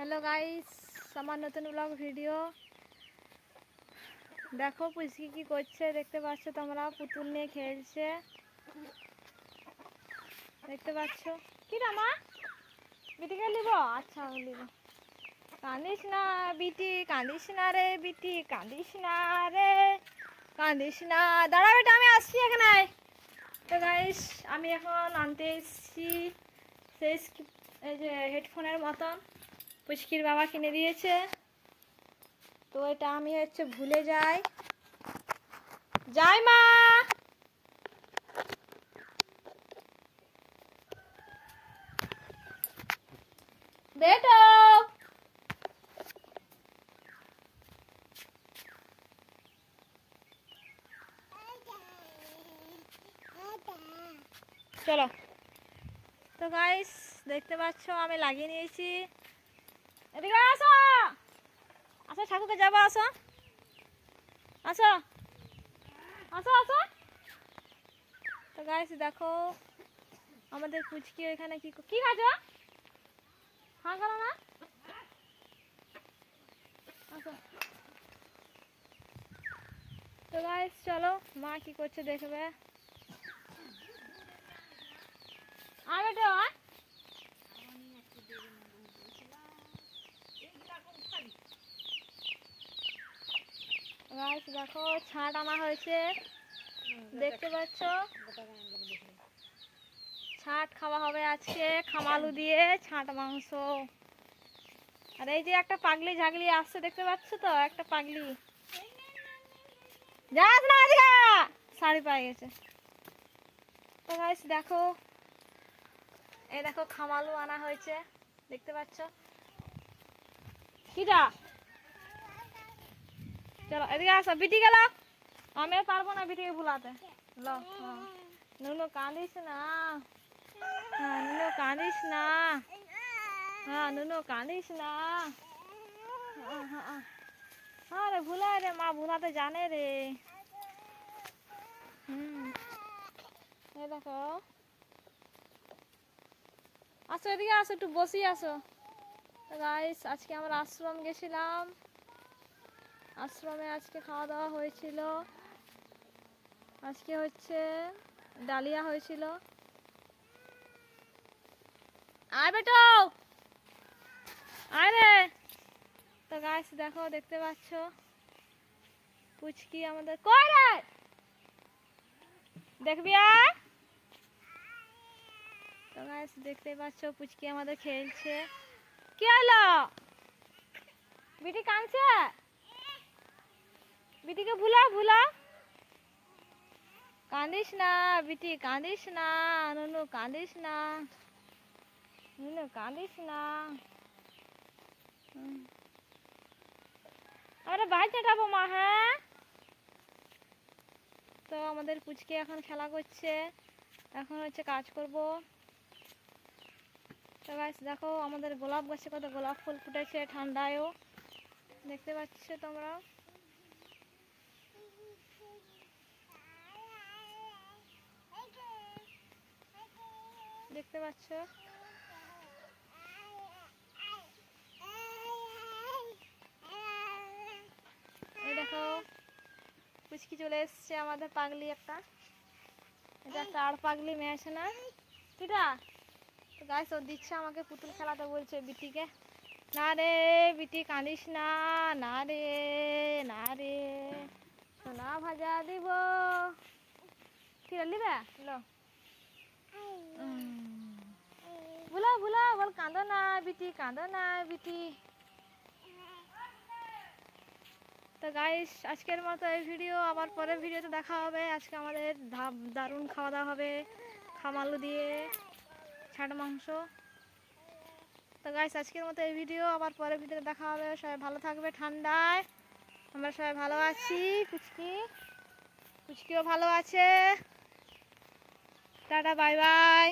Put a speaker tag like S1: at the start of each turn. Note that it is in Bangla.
S1: হ্যালো গাইস, আমার নতুন ব্লগ ভিডিও দেখো। পুচকি কি করছে দেখতে পাচ্ছ তোমরা, পুতুল নিয়ে খেলছে দেখতে পাচ্ছ। কি রে মা, বিটিকে নিব? আচ্ছা নিব। কাঁদিস না বিটি, কাঁদিস না রে বিটি, কাঁদিস না রে, কাঁদিস না। দাঁড়া বেটা, আমি আসছি এখানে। তো গাইস, আমি এখন আনতে এসেছি সেই এই যে হেডফোনের মতন পুচকির বাবা কিনে দিয়েছে। তো এটা আমি ভুলে যাই মা। বেটো চলো। তো গাইস দেখতে পাচ্ছ আমি লাগিয়ে নিয়েছি। এদিকে আসো, আসো ঠাকুরকে যাবো, আসো আসো আসো আসো। তো গাইস দেখো আমাদের পুচকি এখানে কি কি খাচ্ছ? হ্যাঁ করো না, আসো। তো গাইস চলো মা কি করছে দেখবে। আমি তো গাইস দেখো ছাট আনা হয়েছে দেখতে পাচ্ছ। ছাট খাওয়া হবে আজকে খামালু দিয়ে, ছাট মাংস। আর এই যে একটা পাগলি ঝাগলি আসছে দেখতে পাচ্ছ তো, একটা পাগলি। যাস না আজকে, শাড়ি পায়ে গেছে। তো গাইস দেখো, এই দেখো খামালু আনা হয়েছে দেখতে পাচ্ছ। কিটা চলো এদিকে আসো, বিটি গেল। আমি পারবো না বিটিকে ভুলাতে। লো নুনু কাঁদিস না, হ্যাঁ নুনু কাঁদিস না, হ্যাঁ নুনু কাঁদিস না। হ্যাঁ রে ভুলায় রে, মা ভুলাতে জানে রে। এই দেখো, আসো এদিকে আসো, একটু বসি আসো। গাইস আজকে আমরা আশ্রম গেছিলাম, আশ্রমে আজকে খাওয়া দাওয়া হয়েছিল। আজকে ডালিয়া হয়েছিল। আয় বেটো আয় রে। তো গাইস দেখো দেখতে পাচ্ছ পুচকি আমাদের কই রে, দেখবি আয়। তো গাইস দেখতে পাচ্ছ পুচকি আমাদের খেলছে। কি হলো, বিটি কাঁদছে? বিটিকে ভুলা ভুলা, কাঁদিস না বিটি, কাঁদিস না নুনু, কাঁদিস না নুনু, কাঁদিস না। আমরা বাইরে যাবো মা। হ্যাঁ তো আমাদের পুচকি এখন খেলা করছে, এখন কাজ করব। তো গাইস দেখো আমাদের গোলাপ গাছে কত গোলাপ ফুল ফুটেছে ঠান্ডায়ও, দেখতে পাচ্ছ তোমরা। দেখতে পাচ্ছ এই দেখো পুচকি চলে এসছে আমাদের পাগলি একটা। এটা একটা আর পাগলি মেয়ে আছে না, কিটা। তো গাইস ও দিচ্ছে আমাকে পুতুল খেলাতে, বলছে বিটিকে। না রে বিটি কাঁদিস না, না রে না রে, সোনা ভাজা দিব। কি নিবে লো, ভুলা ভুলা বল, কাঁদো না বিটি, কাঁদো না বিটি। তো গাইস আজকের মতো এই ভিডিও, আবার পরের ভিডিওতে দেখা হবে। আজকে আমাদের দারুণ খাওয়া দাওয়া হবে খামালু দিয়ে, ছাট মাংস। তো গাইস আজকের মতো এই ভিডিও, আবার পরের ভিডিওতে দেখা হবে। সবাই ভালো থাকবে ঠান্ডায়, আমরা সবাই ভালো আছি। পুচকিও ভালো আছে। Tata bye bye.